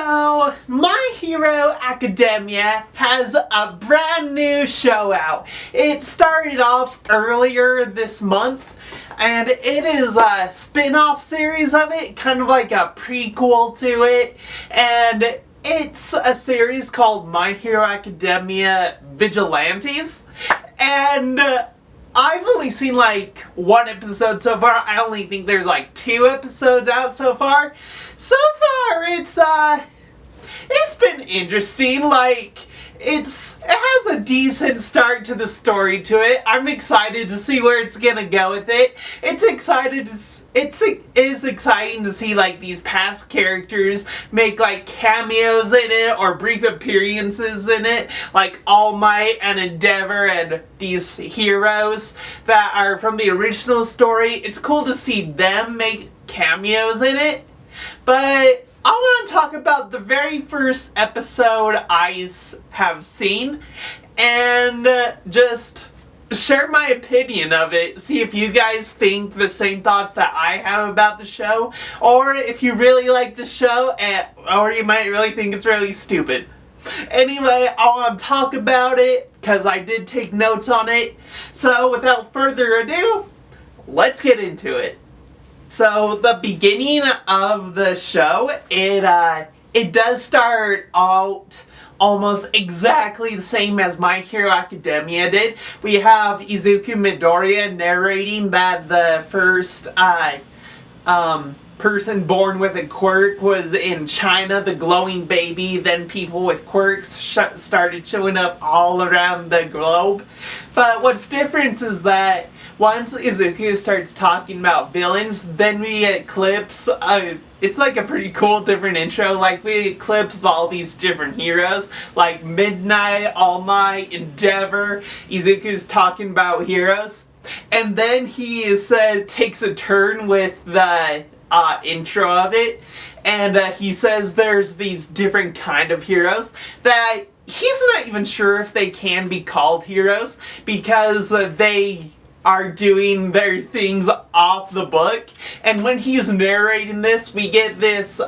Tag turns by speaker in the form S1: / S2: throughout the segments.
S1: So, My Hero Academia has a brand new show out. It started off earlier this month, and it is a spin-off series of it, kind of like a prequel to it, and it's a series called My Hero Academia Vigilantes, and I've only seen like one episode so far. I only think there's like 2 episodes out so far. So far, it's been interesting. Like, it has a decent start to the story to it. I'm excited to see where it's gonna go with it. It is exciting to see like these past characters make like cameos in it or brief appearances in it, like All Might and Endeavor and these heroes that are from the original story. It's cool to see them make cameos in it. But I want to talk about the very first episode I have seen and just share my opinion of it. See if you guys think the same thoughts that I have about the show, or if you really like the show, or you might really think it's really stupid. Anyway, I want to talk about it because I did take notes on it. So without further ado, let's get into it. So the beginning of the show, it does start out almost exactly the same as My Hero Academia did. We have Izuku Midoriya narrating that the first person born with a quirk was in China, the glowing baby. Then people with quirks started showing up all around the globe. But what's different is that once Izuku starts talking about villains, then we get clips. It's like a pretty cool different intro. Like, we get clips of all these different heroes, like Midnight, All Might, Endeavor. Izuku's talking about heroes. And then he takes a turn with the intro of it, and he says there's these different kind of heroes that he's not even sure if they can be called heroes because they are doing their things off the book. And when he's narrating this, we get this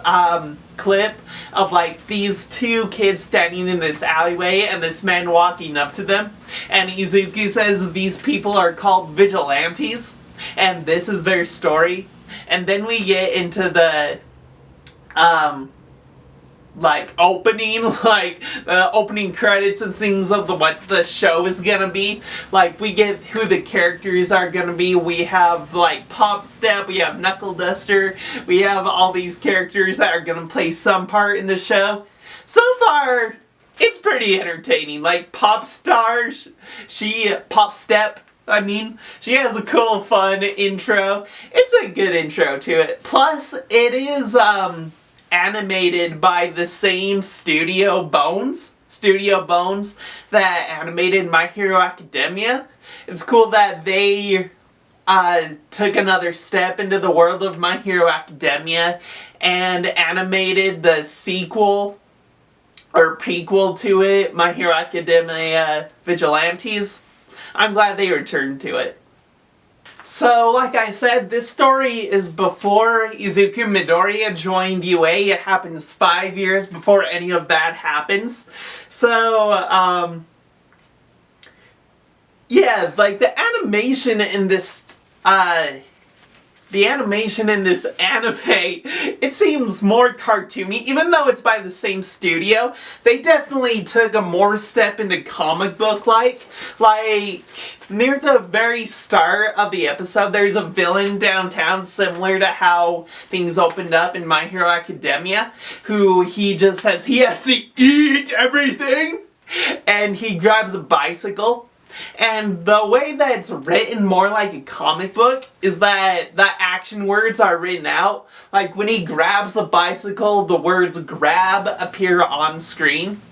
S1: clip of like these 2 kids standing in this alleyway and this man walking up to them, and Izuku says these people are called Vigilantes and this is their story. And then we get into the opening, like the opening credits and things of what the show is gonna be. Like, we get who the characters are gonna be. We have like Pop Step, we have Knuckleduster, we have all these characters that are gonna play some part in the show. So far, it's pretty entertaining. Like Pop Step, she has a cool, fun intro. It's a good intro to it. Plus, it is animated by the same Studio Bones that animated My Hero Academia. It's cool that they took another step into the world of My Hero Academia and animated the sequel or prequel to it, My Hero Academia Vigilantes. I'm glad they returned to it. So, like I said, this story is before Izuku Midoriya joined UA. It happens 5 years before any of that happens. So, yeah, like the animation in this anime, it seems more cartoony. Even though it's by the same studio, they definitely took a more step into comic book like near the very start of the episode, there's a villain downtown similar to how things opened up in My Hero Academia, who he just says he has to eat everything, and he grabs a bicycle. And the way that it's written more like a comic book is that the action words are written out. Like, when he grabs the bicycle, the words grab appear on screen.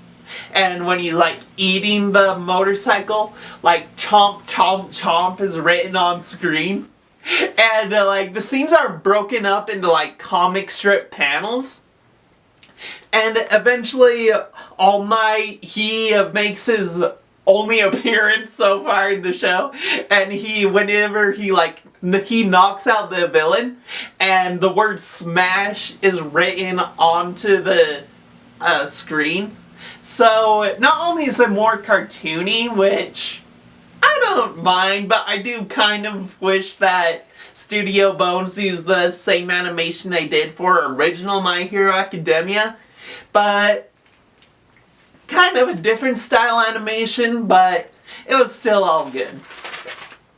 S1: And when he's like eating the motorcycle, like chomp chomp chomp is written on screen. And like the scenes are broken up into like comic strip panels. And eventually All Might, he makes his only appearance so far in the show, and whenever he knocks out the villain, and the word smash is written onto the screen. So not only is it more cartoony, which I don't mind, but I do kind of wish that Studio Bones used the same animation they did for original My Hero Academia. But kind of a different style animation, but it was still all good.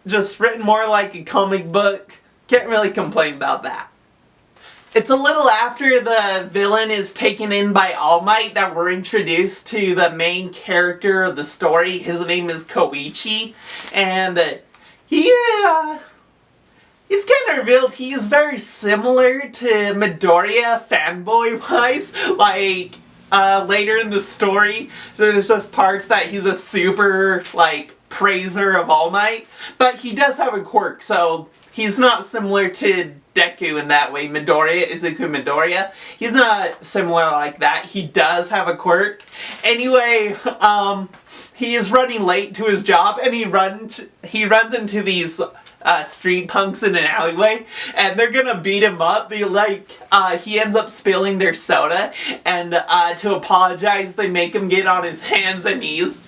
S1: Just written more like a comic book. Can't really complain about that. It's a little after the villain is taken in by All Might that we're introduced to the main character of the story. His name is Koichi, and it's kind of revealed he is very similar to Midoriya fanboy-wise. Like, later in the story, so there's just parts that he's a super, like, praiser of All Might, but he does have a quirk, so he's not similar to Deku in that way. Izuku Midoriya. He's not similar like that. He does have a quirk. Anyway, he is running late to his job, and he runs into these street punks in an alleyway, and they're gonna beat him up. He ends up spilling their soda, and to apologize, they make him get on his hands and knees.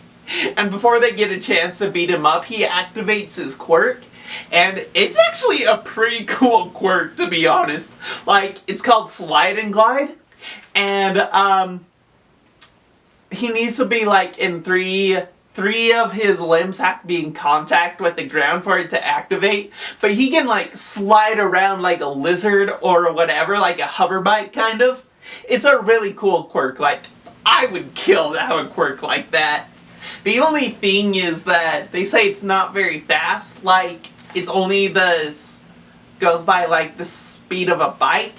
S1: And before they get a chance to beat him up, he activates his quirk. And it's actually a pretty cool quirk, to be honest. Like, it's called Slide and Glide. And, he needs to be, like, in three of his limbs have to be in contact with the ground for it to activate. But he can, like, slide around like a lizard or whatever, like a hover bike, kind of. It's a really cool quirk. Like, I would kill to have a quirk like that. The only thing is that they say it's not very fast. Like, it's only goes by like the speed of a bike.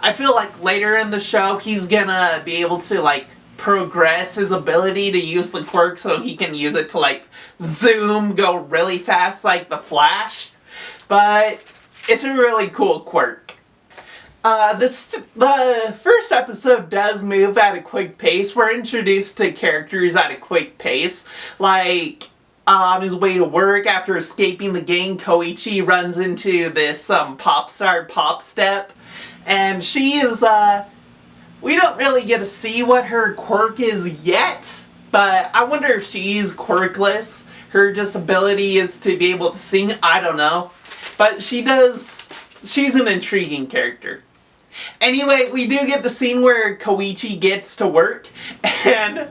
S1: I feel like later in the show he's gonna be able to like progress his ability to use the quirk so he can use it to like zoom, go really fast like the Flash. But it's a really cool quirk. The first episode does move at a quick pace. We're introduced to characters at a quick pace. Like, on his way to work, after escaping the gang, Koichi runs into this pop star, Pop Step. And she is, we don't really get to see what her quirk is yet. But I wonder if she's quirkless. Her disability is to be able to sing. I don't know. But she's an intriguing character. Anyway, we do get the scene where Koichi gets to work, and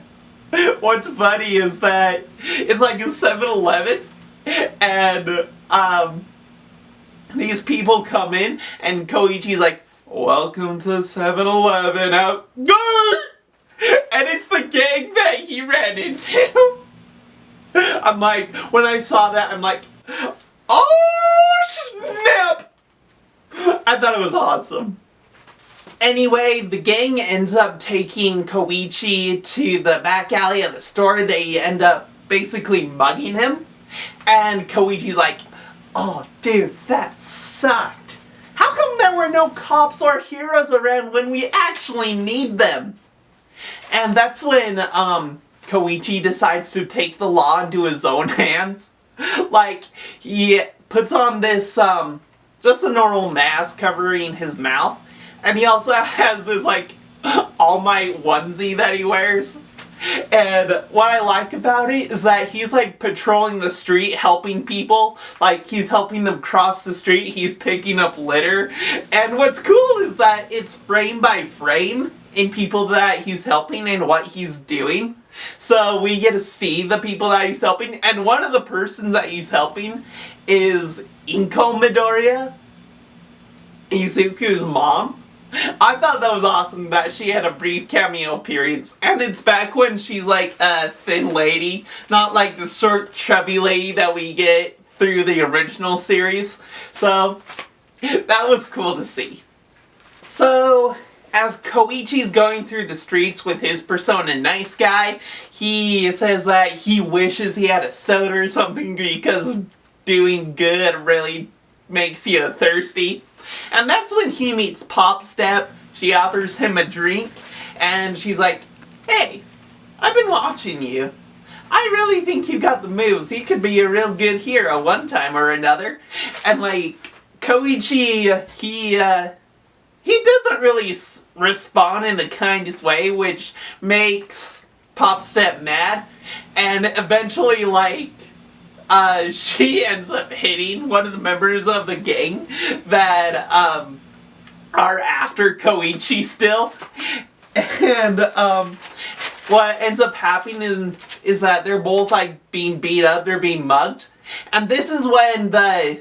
S1: what's funny is that it's like a 7-Eleven, and these people come in, and Koichi's like, "Welcome to 7-Eleven, out go!" And it's the gang that he ran into. I'm like, when I saw that, I'm like, oh snap! I thought it was awesome. Anyway, the gang ends up taking Koichi to the back alley of the store. They end up basically mugging him. And Koichi's like, "Oh, dude, that sucked. How come there were no cops or heroes around when we actually need them?" And that's when Koichi decides to take the law into his own hands. Like, he puts on this, just a normal mask covering his mouth. And he also has this, like, All Might onesie that he wears. And what I like about it is that he's, like, patrolling the street, helping people. Like, he's helping them cross the street. He's picking up litter. And what's cool is that it's frame by frame in people that he's helping and what he's doing. So we get to see the people that he's helping. And one of the persons that he's helping is Inko Midoriya, Izuku's mom. I thought that was awesome that she had a brief cameo appearance. And it's back when she's like a thin lady, not like the short chubby lady that we get through the original series. So that was cool to see. So as Koichi's going through the streets with his persona Nice Guy, he says that he wishes he had a soda or something because doing good really makes you thirsty. And that's when he meets Pop Step. She offers him a drink, and she's like, "Hey, I've been watching you. I really think you got the moves. You could be a real good hero one time or another." And like, Koichi, he doesn't really respond in the kindest way, which makes Pop Step mad, and eventually, like, she ends up hitting one of the members of the gang that, are after Koichi still. And, what ends up happening is that they're both, like, being beat up, they're being mugged. And this is when the,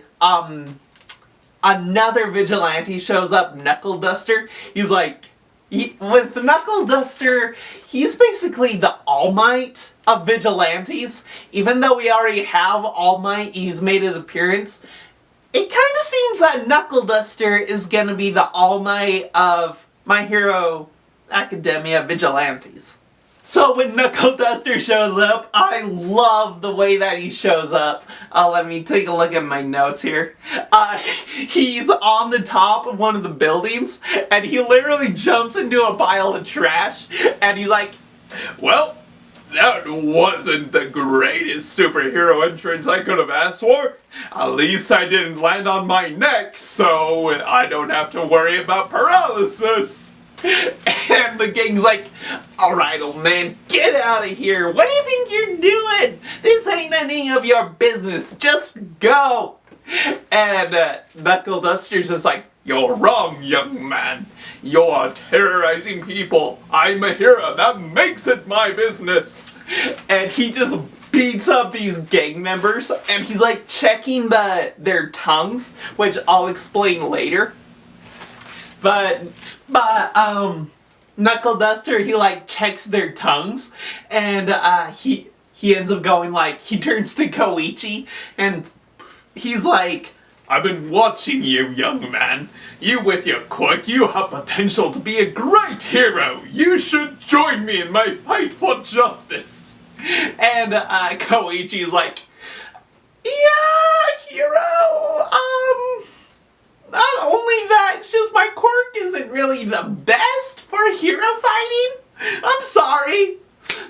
S1: another vigilante shows up, Knuckleduster. He's like, with Knuckleduster, he's basically the All Might of vigilantes. Even though we already have All Might, he's made his appearance. It kind of seems that Knuckleduster is going to be the All Might of My Hero Academia Vigilantes. So when Knuckleduster shows up, I love the way that he shows up. Let me take a look at my notes here. He's on the top of one of the buildings, and he literally jumps into a pile of trash, and he's like, well, that wasn't the greatest superhero entrance I could have asked for. At least I didn't land on my neck, so I don't have to worry about paralysis. And the gang's like, alright, old man, get out of here. What do you think you're doing? This ain't any of your business. Just go. And Knuckleduster's just like, you're wrong, young man. You're terrorizing people. I'm a hero. That makes it my business. And he just beats up these gang members, and he's like checking their tongues, which I'll explain later. But Knuckleduster, he like checks their tongues, and he ends up going like, he turns to Koichi, and he's like, I've been watching you, young man. You with your quirk, you have potential to be a great hero. You should join me in my fight for justice. And Koichi's like, yeah, hero, not only that, it's just my quirk isn't really the best for hero fighting. I'm sorry.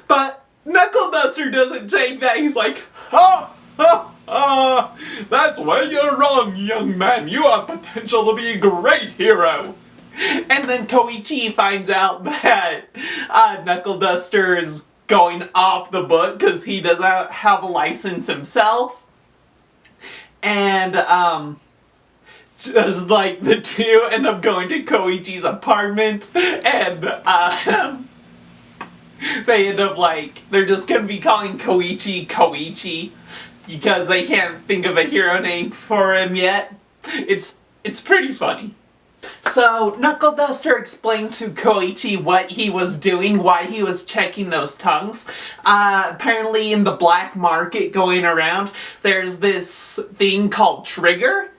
S1: But Knuckleduster doesn't take that. He's like, that's where you're wrong, young man. You have potential to be a great hero. And then Koichi finds out that Knuckleduster is going off the book because he doesn't have a license himself. And, just like the two end up going to Koichi's apartment, and they end up like, they're just gonna be calling Koichi Koichi because they can't think of a hero name for him yet. It's pretty funny. So Knuckleduster explained to Koichi what he was doing, why he was checking those tongues. Apparently in the black market going around, there's this thing called trigger.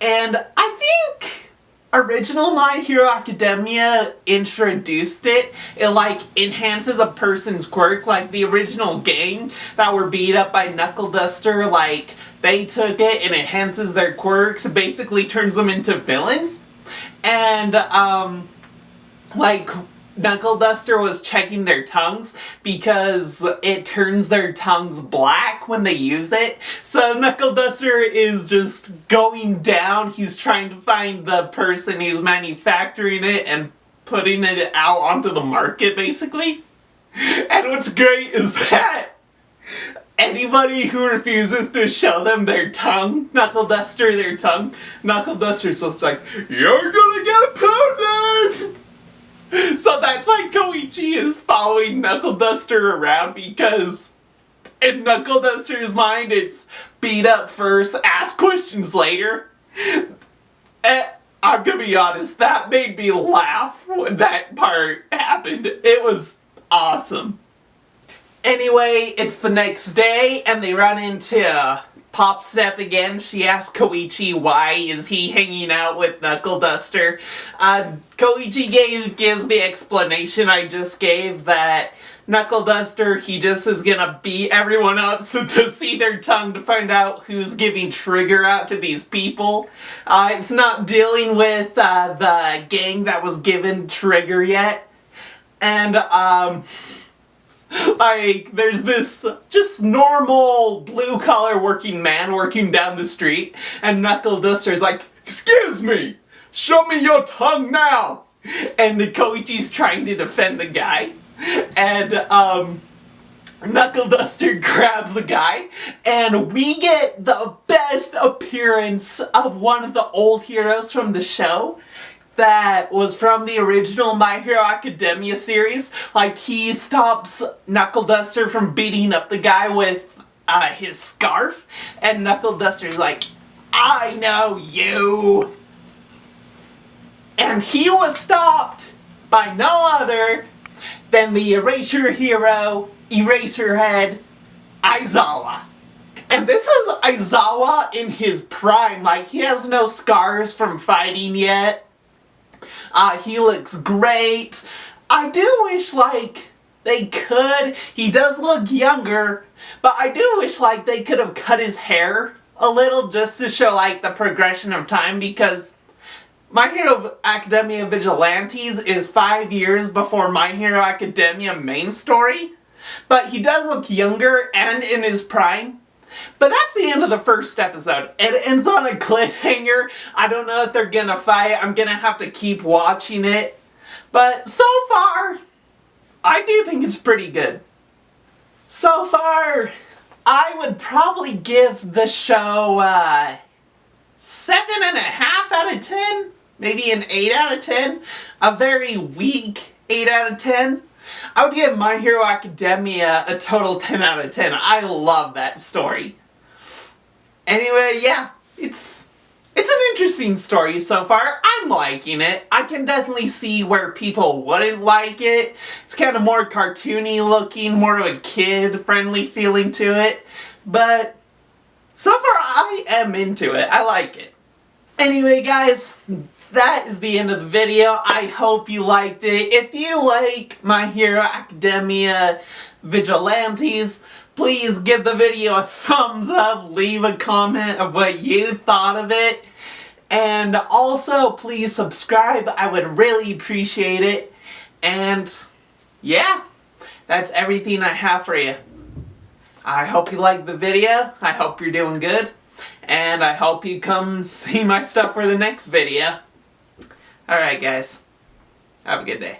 S1: And I think original My Hero Academia introduced it. It like enhances a person's quirk, like the original gang that were beat up by Knuckleduster, like they took it and enhances their quirks, basically turns them into villains. And like Knuckleduster was checking their tongues because it turns their tongues black when they use it. So Knuckleduster is just going down. He's trying to find the person who's manufacturing it and putting it out onto the market, basically. And what's great is that anybody who refuses to show them their tongue, Knuckleduster their tongue, Knuckleduster's just like, you're gonna get pounded! So that's why Koichi is following Knuckleduster around, because in Knuckleduster's mind it's beat up first, ask questions later. And I'm gonna be honest, that made me laugh when that part happened. It was awesome. Anyway, it's the next day and they run into Pop Step again. She asks Koichi why is he hanging out with Knuckleduster. Koichi gives the explanation I just gave, that Knuckleduster, he just is gonna beat everyone up so to see their tongue to find out who's giving trigger out to these people. It's not dealing with the gang that was given trigger yet. And like, there's this just normal blue-collar working man working down the street, and Knuckleduster's like, excuse me, Show me your tongue now! And Koichi's trying to defend the guy. And, Knuckleduster grabs the guy, and we get the best appearance of one of the old heroes from the show that was from the original My Hero Academia series. Like, he stops Knuckleduster from beating up the guy with his scarf, and Knuckleduster's like, I know you! And he was stopped by no other than the Eraser hero, Eraserhead, Aizawa. And this is Aizawa in his prime. Like, he has no scars from fighting yet. He looks great. I do wish, like, they could. He does look younger, but I do wish, like, they could have cut his hair a little just to show, like, the progression of time, because My Hero Academia Vigilantes is 5 years before My Hero Academia main story. But he does look younger and in his prime. But that's the end of the first episode. It ends on a cliffhanger. I don't know if they're gonna fight. I'm gonna have to keep watching it. But so far, I do think it's pretty good. So far, I would probably give the show 7.5 out of 10. Maybe an 8 out of 10. A very weak 8 out of 10. I would give My Hero Academia a total 10 out of 10. I love that story. Anyway, yeah, it's an interesting story so far. I'm liking it. I can definitely see where people wouldn't like it. It's kind of more cartoony looking, more of a kid-friendly feeling to it. But so far, I am into it. I like it. Anyway, guys, that is the end of the video. I hope you liked it. If you like My Hero Academia Vigilantes, please give the video a thumbs up. Leave a comment of what you thought of it. And also, please subscribe. I would really appreciate it. And yeah, that's everything I have for you. I hope you liked the video. I hope you're doing good. And I hope you come see my stuff for the next video. Alright guys, have a good day.